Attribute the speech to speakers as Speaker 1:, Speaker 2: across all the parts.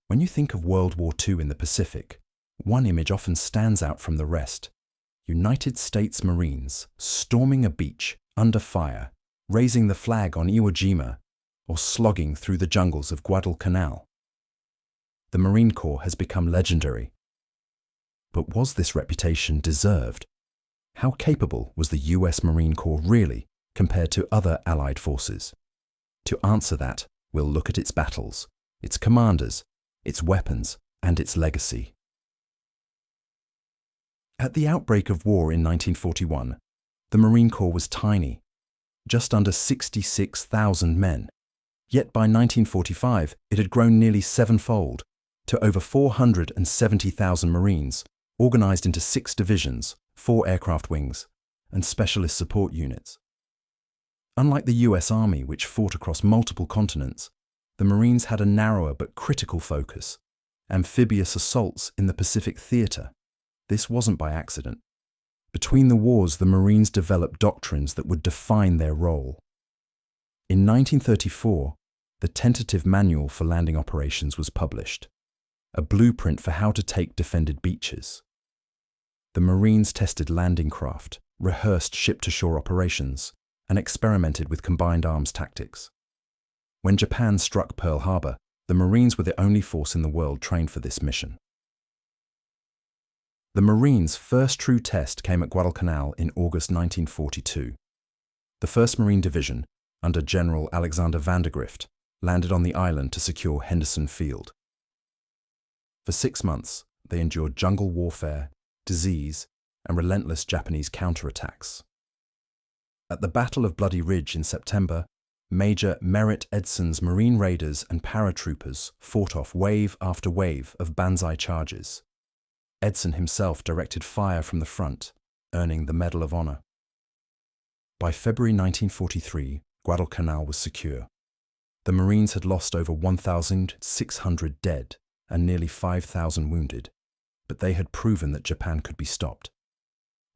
Speaker 1: When you think of World War II in the Pacific, one image often stands out from the rest. United States Marines storming a beach under fire, raising the flag on Iwo Jima, or slogging through the jungles of Guadalcanal. The Marine Corps has become legendary. But was this reputation deserved? How capable was the US Marine Corps really compared to other Allied forces? To answer that, we'll look at its battles, its commanders, its weapons, and its legacy. At the outbreak of war in 1941, the Marine Corps was tiny, just under 66,000 men. Yet by 1945, it had grown nearly sevenfold to over 470,000 Marines, organized into 6 divisions, 4 aircraft wings, and specialist support units. Unlike the US Army, which fought across multiple continents, the Marines had a narrower but critical focus: amphibious assaults in the Pacific theater. This wasn't by accident. Between the wars, the Marines developed doctrines that would define their role. In 1934, the tentative manual for landing operations was published, a blueprint for how to take defended beaches. The Marines tested landing craft, rehearsed ship-to-shore operations, and experimented with combined arms tactics. When Japan struck Pearl Harbor, the Marines were the only force in the world trained for this mission. The Marines' first true test came at Guadalcanal in August 1942. The 1st Marine Division, under General Alexander Vandergrift, landed on the island to secure Henderson Field. For 6 months, they endured jungle warfare, disease, and relentless Japanese counterattacks. At the Battle of Bloody Ridge in September, Major Merritt Edson's Marine Raiders and paratroopers fought off wave after wave of banzai charges. Edson himself directed fire from the front, earning the Medal of Honor. By February 1943, Guadalcanal was secure. The Marines had lost over 1,600 dead and nearly 5,000 wounded, but they had proven that Japan could be stopped.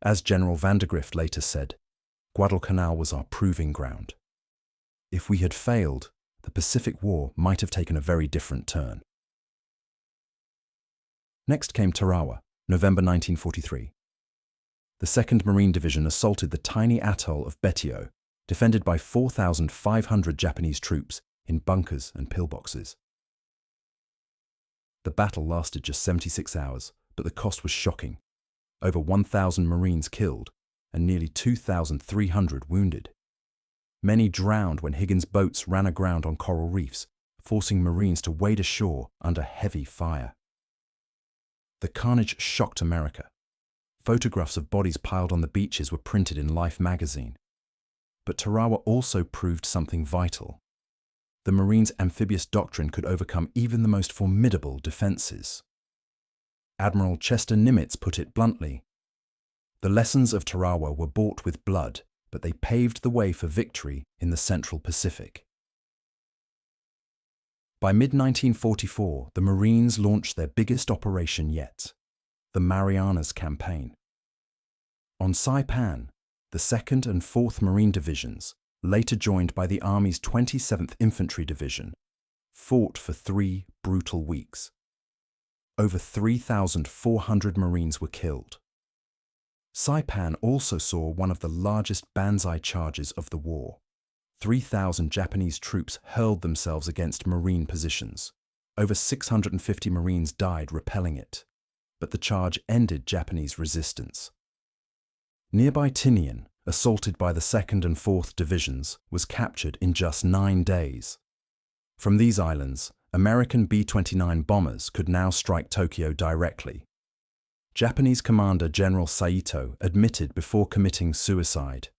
Speaker 1: As General Vandergrift later said, Guadalcanal was our proving ground. If we had failed, the Pacific War might have taken a very different turn. Next came Tarawa, November 1943. The 2nd Marine Division assaulted the tiny atoll of Betio, defended by 4,500 Japanese troops in bunkers and pillboxes. The battle lasted just 76 hours, but the cost was shocking. Over 1,000 Marines killed and nearly 2,300 wounded. Many drowned when Higgins' boats ran aground on coral reefs, forcing Marines to wade ashore under heavy fire. The carnage shocked America. Photographs of bodies piled on the beaches were printed in Life magazine. But Tarawa also proved something vital. The Marines' amphibious doctrine could overcome even the most formidable defenses. Admiral Chester Nimitz put it bluntly: "The lessons of Tarawa were bought with blood, but they paved the way for victory in the Central Pacific." By mid-1944, the Marines launched their biggest operation yet, the Marianas Campaign. On Saipan, the 2nd and 4th Marine Divisions, later joined by the Army's 27th Infantry Division, fought for 3 brutal weeks. Over 3,400 Marines were killed. Saipan also saw one of the largest banzai charges of the war. 3,000 Japanese troops hurled themselves against Marine positions. Over 650 Marines died repelling it, but the charge ended Japanese resistance. Nearby Tinian, assaulted by the 2nd and 4th Divisions, was captured in just 9 days. From these islands, American B-29 bombers could now strike Tokyo directly. Japanese Commander General Saito admitted before committing suicide,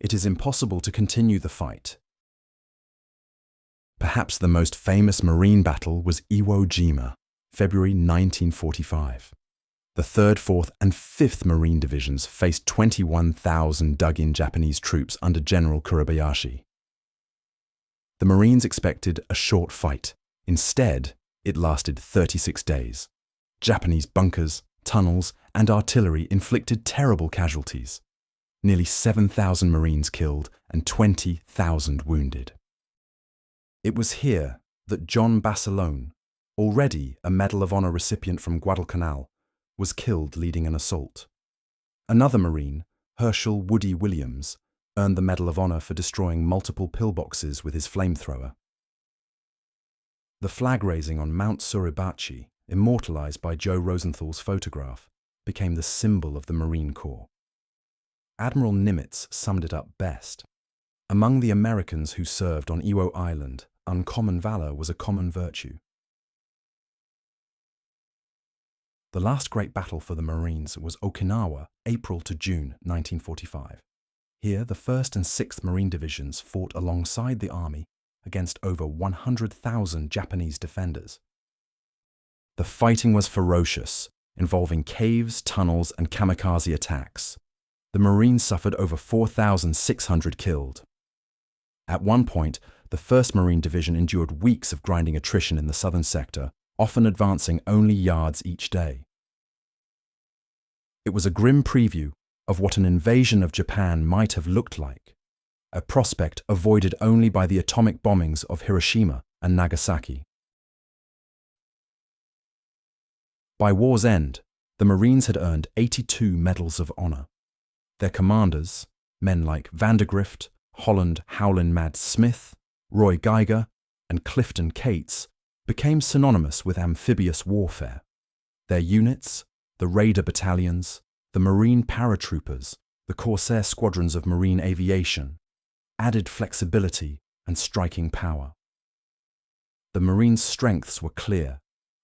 Speaker 1: "It is impossible to continue the fight." Perhaps the most famous Marine battle was Iwo Jima, February 1945. The 3rd, 4th, and 5th Marine Divisions faced 21,000 dug-in Japanese troops under General Kurebayashi. The Marines expected a short fight. Instead, it lasted 36 days. Japanese bunkers, tunnels, and artillery inflicted terrible casualties. Nearly 7,000 Marines killed and 20,000 wounded. It was here that John Basilone, already a Medal of Honor recipient from Guadalcanal, was killed leading an assault. Another Marine, Herschel Woody Williams, earned the Medal of Honor for destroying multiple pillboxes with his flamethrower. The flag raising on Mount Suribachi, immortalized by Joe Rosenthal's photograph, became the symbol of the Marine Corps. Admiral Nimitz summed it up best. Among the Americans who served on Iwo Island, uncommon valor was a common virtue. The last great battle for the Marines was Okinawa, April to June 1945. Here, the 1st and 6th Marine Divisions fought alongside the Army against over 100,000 Japanese defenders. The fighting was ferocious, involving caves, tunnels, and kamikaze attacks. The Marines suffered over 4,600 killed. At one point, the 1st Marine Division endured weeks of grinding attrition in the southern sector, often advancing only yards each day. It was a grim preview of what an invasion of Japan might have looked like, a prospect avoided only by the atomic bombings of Hiroshima and Nagasaki. By war's end, the Marines had earned 82 Medals of Honor. Their commanders, men like Vandergrift, Holland Howlin' Mad Smith, Roy Geiger, and Clifton Cates, became synonymous with amphibious warfare. Their units, the Raider battalions, the Marine paratroopers, the Corsair squadrons of Marine aviation, added flexibility and striking power. The Marines' strengths were clear: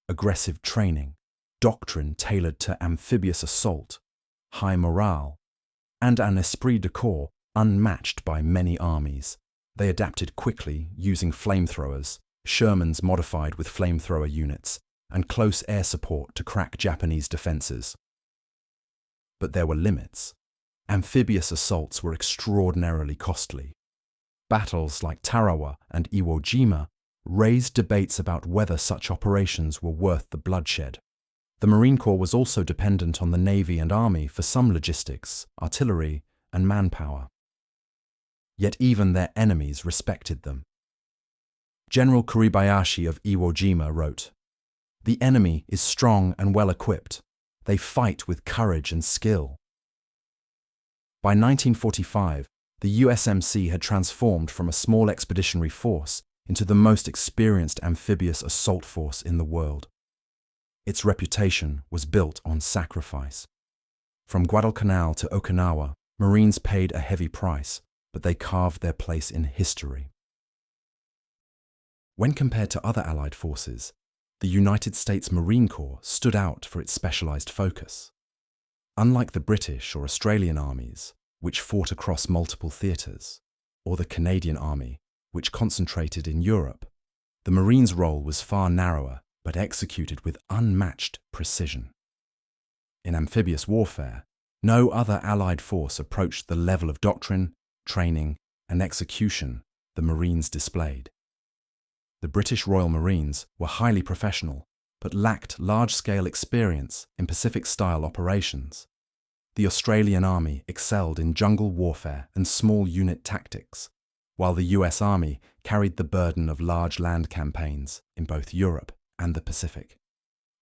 Speaker 1: aggressive training, doctrine tailored to amphibious assault, high morale, and an esprit de corps unmatched by many armies. They adapted quickly using flamethrowers, Shermans modified with flamethrower units, and close air support to crack Japanese defenses. But there were limits. Amphibious assaults were extraordinarily costly. Battles like Tarawa and Iwo Jima raised debates about whether such operations were worth the bloodshed. The Marine Corps was also dependent on the Navy and Army for some logistics, artillery, and manpower. Yet even their enemies respected them. General Kuribayashi of Iwo Jima wrote, "The enemy is strong and well equipped. They fight with courage and skill." By 1945, the USMC had transformed from a small expeditionary force into the most experienced amphibious assault force in the world. Its reputation was built on sacrifice. From Guadalcanal to Okinawa, Marines paid a heavy price, but they carved their place in history. When compared to other Allied forces, the United States Marine Corps stood out for its specialized focus. Unlike the British or Australian armies, which fought across multiple theaters, or the Canadian Army, which concentrated in Europe, the Marines' role was far narrower but executed with unmatched precision. In amphibious warfare, no other Allied force approached the level of doctrine, training, and execution the Marines displayed. The British Royal Marines were highly professional, but lacked large-scale experience in Pacific-style operations. The Australian Army excelled in jungle warfare and small unit tactics, while the US Army carried the burden of large land campaigns in both Europe and the Pacific.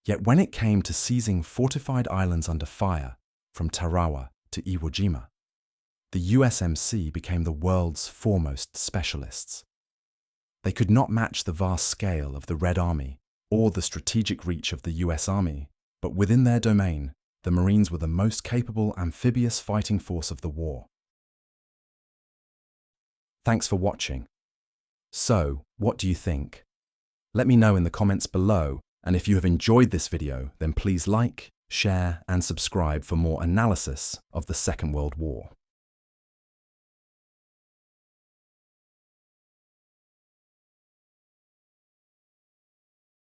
Speaker 1: Yet when it came to seizing fortified islands under fire, from Tarawa to Iwo Jima, the USMC became the world's foremost specialists. They could not match the vast scale of the Red Army or the strategic reach of the US Army, but within their domain, the Marines were the most capable amphibious fighting force of the war. Thanks for watching. So, what do you think? Let me know in the comments below, and if you have enjoyed this video, then please like, share, and subscribe for more analysis of the Second World War.